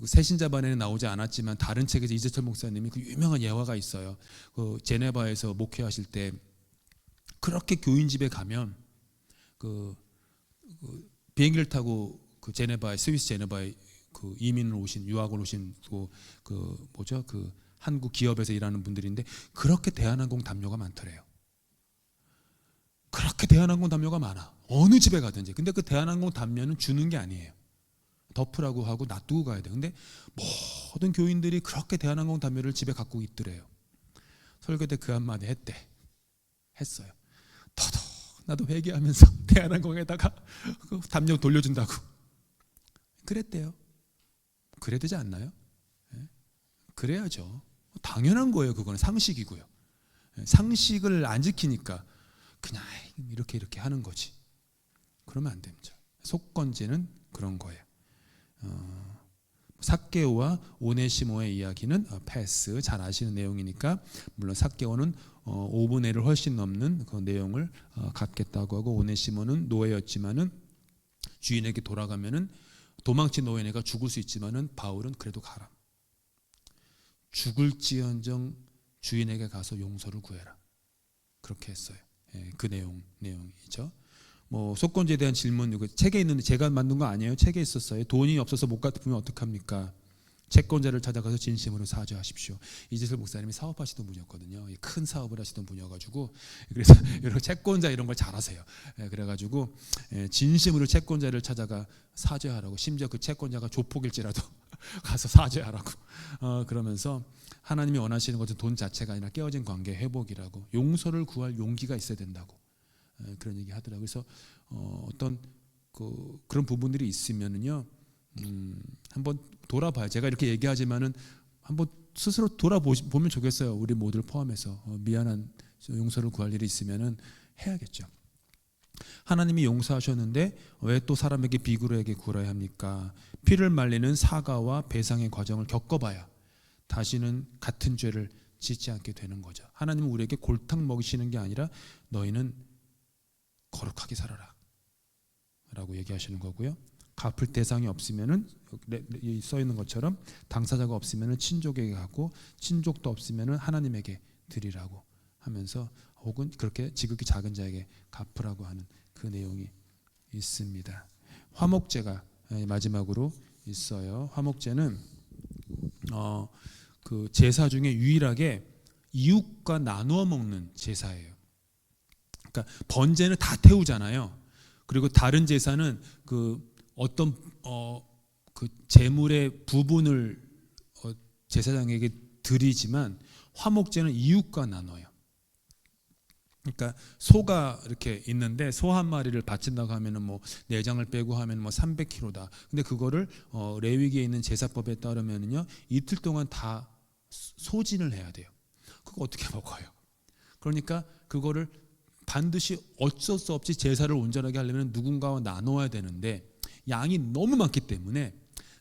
새신자반에는 나오지 않았지만 다른 책에서 이재철 목사님이 그 유명한 예화가 있어요. 그 제네바에서 목회하실 때 그렇게 교인 집에 가면 그 비행기를 타고 그 스위스 제네바에 그 이민을 오신 유학을 오신 그 한국 기업에서 일하는 분들인데 그렇게 대한항공 담요가 많더래요. 그렇게 대한항공 담요가 많아. 어느 집에 가든지. 근데 그 대한항공 담요는 주는 게 아니에요. 덮으라고 하고 놔두고 가야 돼. 근데 모든 교인들이 그렇게 대한항공 담요를 집에 갖고 있더래요. 설교 때 그 한마디 했어요. 나도 회개하면서 대한항공에다가 그 담요 돌려준다고. 그랬대요. 그래야 되지 않나요? 그래야죠. 당연한 거예요. 그거는 상식이고요. 상식을 안 지키니까 그냥 이렇게 하는 거지. 그러면 안 됩니다. 속건제는 그런 거예요. 삭개오와 오네시모의 이야기는 패스, 잘 아시는 내용이니까, 물론 삭개오는 5분의 1을 훨씬 넘는 그 내용을 갖겠다고 하고, 오네시모는 노예였지만은 주인에게 돌아가면은 도망친 노예가 죽을 수 있지만은 바울은 그래도 가라. 죽을지언정 주인에게 가서 용서를 구해라. 그렇게 했어요. 그 내용이죠. 뭐 속건제에 대한 질문, 이거 책에 있는데 제가 만든 거 아니에요. 책에 있었어요. 돈이 없어서 못 갚으면 어떡합니까? 채권자를 찾아가서 진심으로 사죄하십시오. 이재슬 목사님이 사업하시던 분이었거든요. 큰 사업을 하시던 분이어가지고, 그래서 이런 채권자 이런 걸 잘하세요. 그래가지고 진심으로 채권자를 찾아가 사죄하라고, 심지어 그 채권자가 조폭일지라도 가서 사죄하라고 그러면서 하나님이 원하시는 것은 돈 자체가 아니라 깨어진 관계 회복이라고, 용서를 구할 용기가 있어야 된다고 그런 얘기 하더라고요. 그래서 어떤 그런 부분들이 있으면은요, 한번 돌아봐요. 제가 이렇게 얘기하지만은 한번 스스로 돌아보면 좋겠어요. 우리 모두를 포함해서 미안한 용서를 구할 일이 있으면은 해야겠죠. 하나님이 용서하셨는데 왜 또 사람에게 비굴하게 굴어야 합니까? 피를 말리는 사과와 배상의 과정을 겪어봐야 다시는 같은 죄를 짓지 않게 되는 거죠. 하나님은 우리에게 골탕 먹이시는 게 아니라 너희는 거룩하게 살아라 라고 얘기하시는 거고요. 갚을 대상이 없으면은 써 있는 것처럼 당사자가 없으면은 친족에게 가고, 친족도 없으면은 하나님에게 드리라고 하면서, 혹은 그렇게 지극히 작은 자에게 갚으라고 하는 그 내용이 있습니다. 화목제가 마지막으로 있어요. 화목제는 그 제사 중에 유일하게 이웃과 나누어 먹는 제사예요. 그러니까 번제는 다 태우잖아요. 그리고 다른 제사는 그 어떤 그 제물의 부분을 제사장에게 드리지만, 화목제는 이웃과 나눠요. 그러니까 소가 이렇게 있는데 소 한 마리를 바친다고 하면은 뭐 내장을 빼고 하면 뭐 300kg다. 근데 그거를 레위기에 있는 제사법에 따르면은요, 이틀 동안 다 소진을 해야 돼요. 그거 어떻게 먹어요? 그러니까 그거를 반드시 어쩔 수 없이 제사를 온전하게 하려면 누군가와 나눠야 되는데, 양이 너무 많기 때문에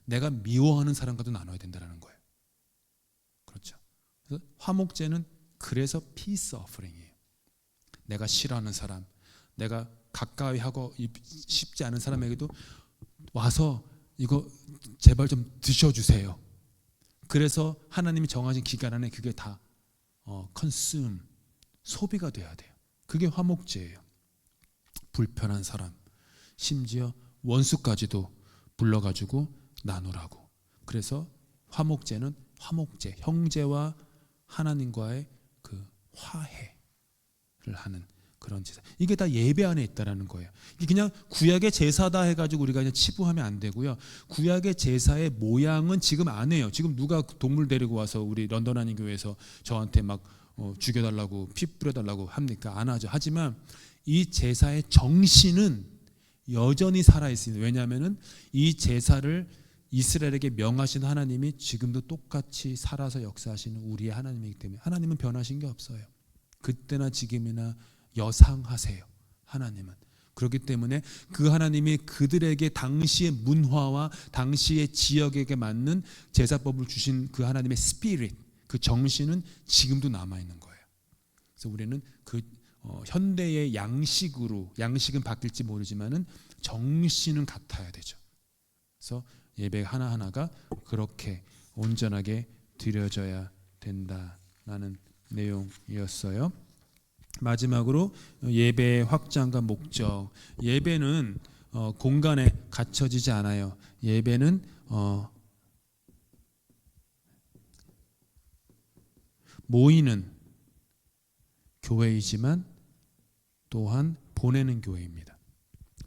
내가 미워하는 사람과도 나눠야 된다는 거예요. 그렇죠. 그래서 화목제는 그래서 피스 오퍼링이에요. 내가 싫어하는 사람, 내가 가까이 하고 싶지 않은 사람에게도 와서 이거 제발 좀 드셔주세요. 그래서 하나님이 정하신 기간 안에 그게 다 consume, 소비가 돼야 돼요. 그게 화목제예요. 불편한 사람, 심지어 원수까지도 불러가지고 나누라고. 그래서 화목제는 화목제, 형제와 하나님과의 그 화해를 하는 그런 제사. 이게 다 예배 안에 있다라는 거예요. 이게 그냥 구약의 제사다 해가지고 우리가 그냥 치부하면 안 되고요. 구약의 제사의 모양은 지금 안 해요. 지금 누가 동물 데리고 와서 우리 런던 한인 교회에서 저한테 막 죽여달라고, 피 뿌려달라고 합니까? 안 하죠. 하지만 이 제사의 정신은 여전히 살아있습니다. 왜냐하면 이 제사를 이스라엘에게 명하신 하나님이 지금도 똑같이 살아서 역사하시는 우리의 하나님이기 때문에, 하나님은 변하신 게 없어요. 그때나 지금이나 여상하세요. 하나님은. 그렇기 때문에 그 하나님이 그들에게 당시의 문화와 당시의 지역에게 맞는 제사법을 주신 그 하나님의 스피릿, 그 정신은 지금도 남아있는 거예요. 그래서 우리는 그 현대의 양식으로, 양식은 바뀔지 모르지만은 정신은 같아야 되죠. 그래서 예배 하나하나가 그렇게 온전하게 드려져야 된다라는 내용이었어요. 마지막으로 예배의 확장과 목적. 예배는 공간에 갇혀지지 않아요. 예배는 모이는 교회이지만 또한 보내는 교회입니다.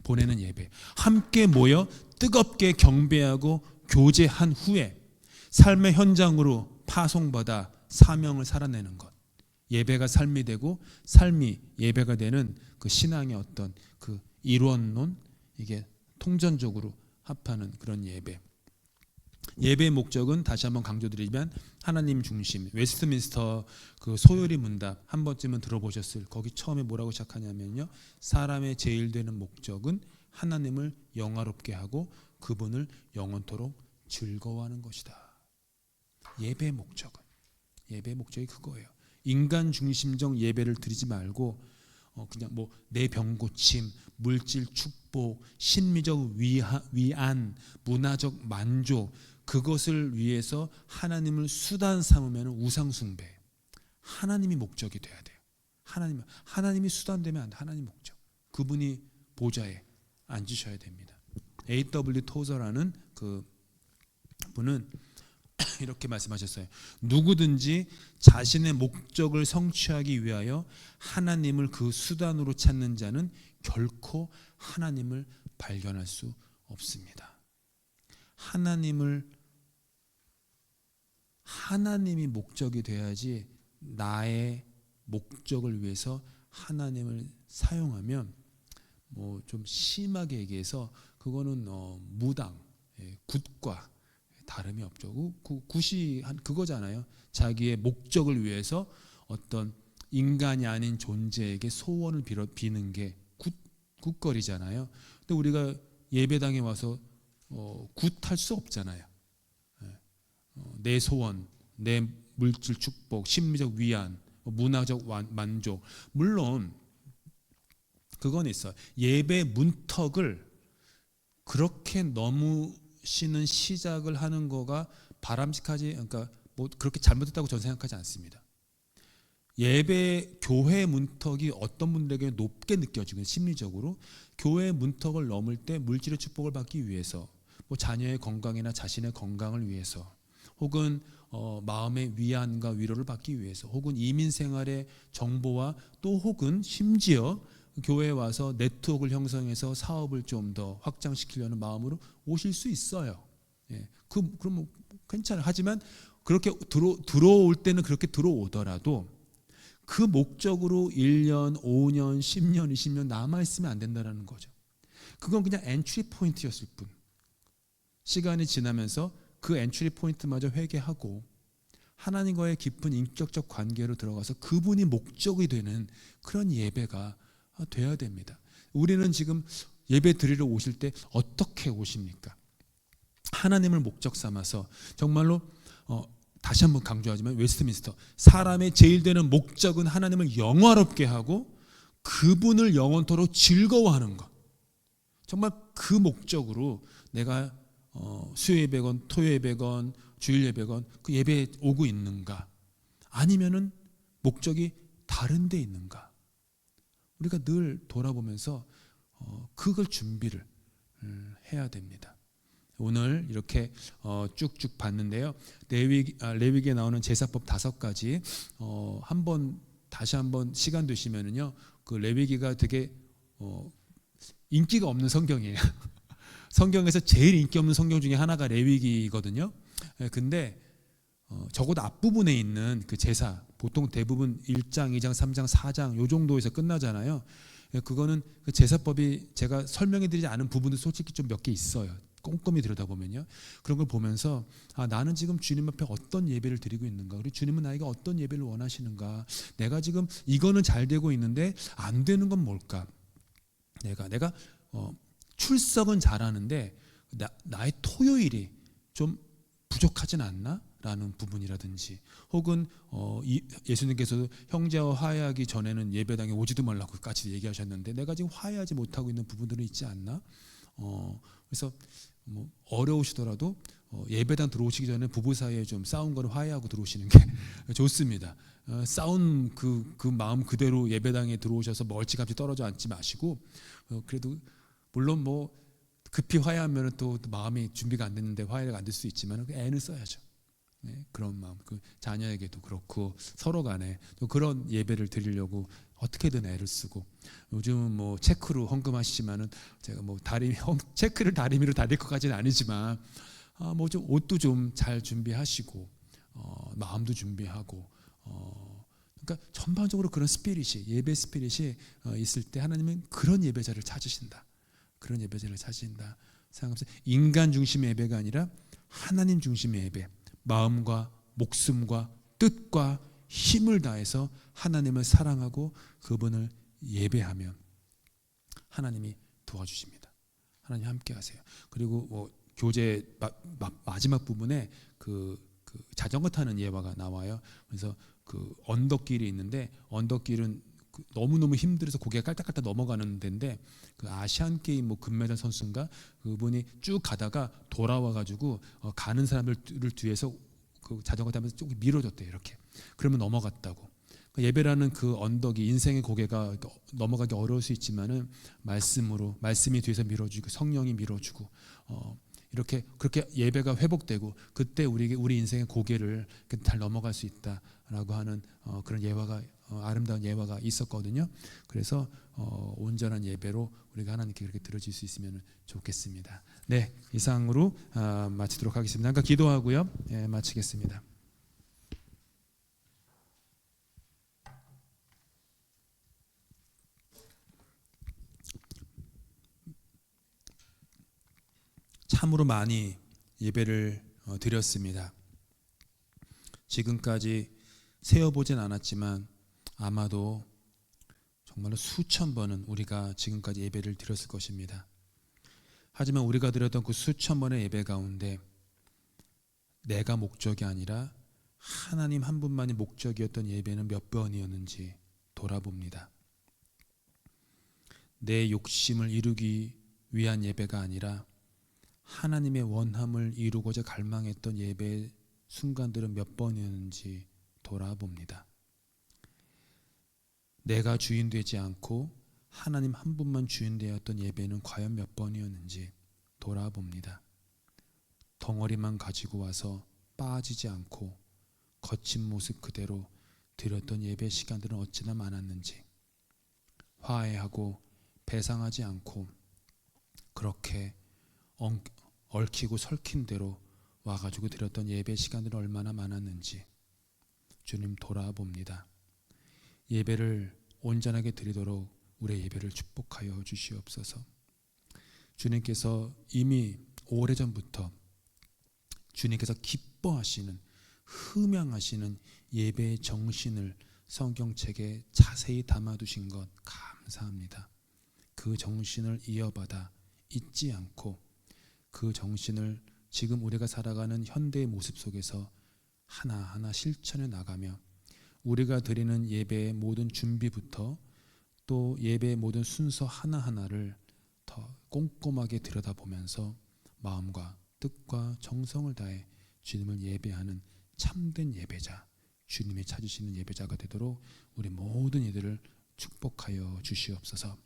보내는 예배. 함께 모여 뜨겁게 경배하고 교제한 후에 삶의 현장으로 파송받아 사명을 살아내는 것. 예배가 삶이 되고 삶이 예배가 되는 그 신앙의 어떤 그 일원론, 이게 통전적으로 합하는 그런 예배. 예배의 목적은 다시 한번 강조드리면 하나님 중심. 웨스트민스터 그 소요리 문답 한 번쯤은 들어보셨을, 거기 처음에 뭐라고 시작하냐면요, 사람의 제일 되는 목적은 하나님을 영화롭게 하고 그분을 영원토록 즐거워하는 것이다. 예배의 목적이 그거예요. 인간 중심적 예배를 드리지 말고 그냥 뭐 내 병 고침, 물질 축복, 심리적 위안, 문화적 만족, 그것을 위해서 하나님을 수단 삼으면 우상 숭배. 하나님이 목적이 돼야 돼요. 하나님이 수단 되면 안 돼. 하나님 목적. 그분이 보좌에 앉으셔야 됩니다. A.W. 토저라는 그 분은 이렇게 말씀하셨어요. 누구든지 자신의 목적을 성취하기 위하여 하나님을 그 수단으로 찾는 자는 결코 하나님을 발견할 수 없습니다. 하나님이 목적이 돼야지. 나의 목적을 위해서 하나님을 사용하면 뭐 좀 심하게 얘기해서 그거는 무당, 굿과 다름이 없죠. 굿이 그거잖아요. 자기의 목적을 위해서 어떤 인간이 아닌 존재에게 소원을 비는 게 굿거리잖아요. 근데 우리가 예배당에 와서 굿할 수 없잖아요. 내 소원, 내 물질 축복, 심리적 위안, 문화적 만족. 물론 그건 있어요. 예배 문턱을 그렇게 넘으시는 시작을 하는 거가 바람직하지, 그러니까 뭐 그렇게 잘못했다고 저는 생각하지 않습니다. 예배 교회 문턱이 어떤 분들에게 높게 느껴지는 심리적으로 교회 문턱을 넘을 때 물질의 축복을 받기 위해서, 뭐 자녀의 건강이나 자신의 건강을 위해서, 혹은 마음의 위안과 위로를 받기 위해서, 혹은 이민 생활의 정보와 또 혹은 심지어 교회에 와서 네트워크를 형성해서 사업을 좀 더 확장시키려는 마음으로 오실 수 있어요. 그럼 뭐 괜찮아요. 하지만 그렇게 들어올 때는 그렇게 들어오더라도 그 목적으로 1년, 5년, 10년, 20년 남아있으면 안 된다는 거죠. 그건 그냥 엔트리 포인트였을 뿐. 시간이 지나면서 그 엔트리 포인트마저 회개하고 하나님과의 깊은 인격적 관계로 들어가서 그분이 목적이 되는 그런 예배가 돼야 됩니다. 우리는 지금 예배 드리러 오실 때 어떻게 오십니까? 하나님을 목적 삼아서 정말로 다시 한번 강조하지만 웨스트민스터 사람의 제일 되는 목적은 하나님을 영화롭게 하고 그분을 영원토록 즐거워하는 것. 정말 그 목적으로 내가 수요 예배건 토요 예배건 주일 예배건 그 예배에 오고 있는가? 아니면은 목적이 다른 데 있는가? 우리가 늘 돌아보면서 그걸 준비를 해야 됩니다. 오늘 이렇게 쭉쭉 봤는데요. 레위기에 나오는 제사법 5가지 다시 한번 시간 되시면은요. 그 레위기가 되게 인기가 없는 성경이에요. 성경에서 제일 인기 없는 성경 중에 하나가 레위기거든요. 근데 적어도 앞부분에 있는 그 제사, 보통 대부분 1장, 2장, 3장, 4장 요 정도에서 끝나잖아요. 그거는 그 제사법이 제가 설명해 드리지 않은 부분도 솔직히 좀 몇 개 있어요. 꼼꼼히 들여다보면요. 그런 걸 보면서 나는 지금 주님 앞에 어떤 예배를 드리고 있는가, 그리고 주님은 나에게 어떤 예배를 원하시는가, 내가 지금 이거는 잘 되고 있는데 안 되는 건 뭘까, 내가 출석은 잘하는데 나의 토요일이 좀 부족하진 않나? 라는 부분이라든지, 혹은 예수님께서도 형제와 화해하기 전에는 예배당에 오지도 말라고까지 얘기하셨는데 내가 지금 화해하지 못하고 있는 부분들은 있지 않나? 그래서 뭐 어려우시더라도 예배당 들어오시기 전에 부부 사이에 좀 싸운 거를 화해하고 들어오시는 게 좋습니다. 싸운 그 마음 그대로 예배당에 들어오셔서 멀찌감치 떨어져 앉지 마시고, 그래도 물론 뭐 급히 화해하면 또 마음이 준비가 안 됐는데 화해가 안 될 수 있지만 애는 써야죠. 그런 마음, 그 자녀에게도 그렇고 서로 간에 또 그런 예배를 드리려고 어떻게든 애를 쓰고, 요즘은 뭐 체크로 헌금하시지만은 제가 뭐 체크를 다리미로 다릴 것까지는 아니지만 뭐 좀 옷도 좀 잘 준비하시고 마음도 준비하고, 그러니까 전반적으로 그런 스피릿이, 예배 스피릿이 있을 때 하나님은 그런 예배자를 찾으신다. 그런 예배자를 찾으신다 생각하면서 인간 중심의 예배가 아니라 하나님 중심의 예배, 마음과 목숨과 뜻과 힘을 다해서 하나님을 사랑하고 그분을 예배하면 하나님이 도와주십니다. 하나님 함께 하세요. 그리고 뭐 교재 마지막 부분에 그 자전거 타는 예화가 나와요. 그래서 그 언덕길이 있는데 언덕길은 너무너무 힘들어서 고개가 깔딱깔딱 넘어가는 데인데 그 아시안 게임 뭐 금메달 선수인가 그분이 쭉 가다가 돌아와 가지고 가는 사람들을 뒤에서 그 자전거 타면서 쭉 밀어줬대요. 이렇게. 그러면 넘어갔다고. 예배라는 그 언덕이 인생의 고개가 넘어가기 어려울 수 있지만은 말씀이 뒤에서 밀어주고 성령이 밀어주고 이렇게 그렇게 예배가 회복되고 그때 우리 인생의 고개를 잘 넘어갈 수 있다라고 하는 그런 예화가 아름다운 예화가 있었거든요. 그래서 온전한 예배로 우리가 하나님께 그렇게 드려질 수 있으면 좋겠습니다. 네, 이상으로 마치도록 하겠습니다. 잠깐 기도하고요, 마치겠습니다. 참으로 많이 예배를 드렸습니다. 지금까지 세어보진 않았지만 아마도 정말로 수천 번은 우리가 지금까지 예배를 드렸을 것입니다. 하지만 우리가 드렸던 그 수천 번의 예배 가운데 내가 목적이 아니라 하나님 한 분만이 목적이었던 예배는 몇 번이었는지 돌아봅니다. 내 욕심을 이루기 위한 예배가 아니라 하나님의 원함을 이루고자 갈망했던 예배의 순간들은 몇 번이었는지 돌아봅니다. 내가 주인 되지 않고 하나님 한 분만 주인 되었던 예배는 과연 몇 번이었는지 돌아봅니다. 덩어리만 가지고 와서 빠지지 않고 거친 모습 그대로 드렸던 예배 시간들은 어찌나 많았는지, 화해하고 배상하지 않고 그렇게 얽히고 설킨 대로 와가지고 드렸던 예배 시간들은 얼마나 많았는지 주님 돌아봅니다. 예배를 온전하게 드리도록 우리의 예배를 축복하여 주시옵소서. 주님께서 이미 오래전부터 주님께서 기뻐하시는 흠양하시는 예배의 정신을 성경책에 자세히 담아두신 것 감사합니다. 그 정신을 이어받아 잊지 않고 그 정신을 지금 우리가 살아가는 현대의 모습 속에서 하나하나 실천해 나가며 우리가 드리는 예배의 모든 준비부터 또 예배의 모든 순서 하나하나를 더 꼼꼼하게 들여다보면서 마음과 뜻과 정성을 다해 주님을 예배하는 참된 예배자, 주님이 찾으시는 예배자가 되도록 우리 모든 이들을 축복하여 주시옵소서.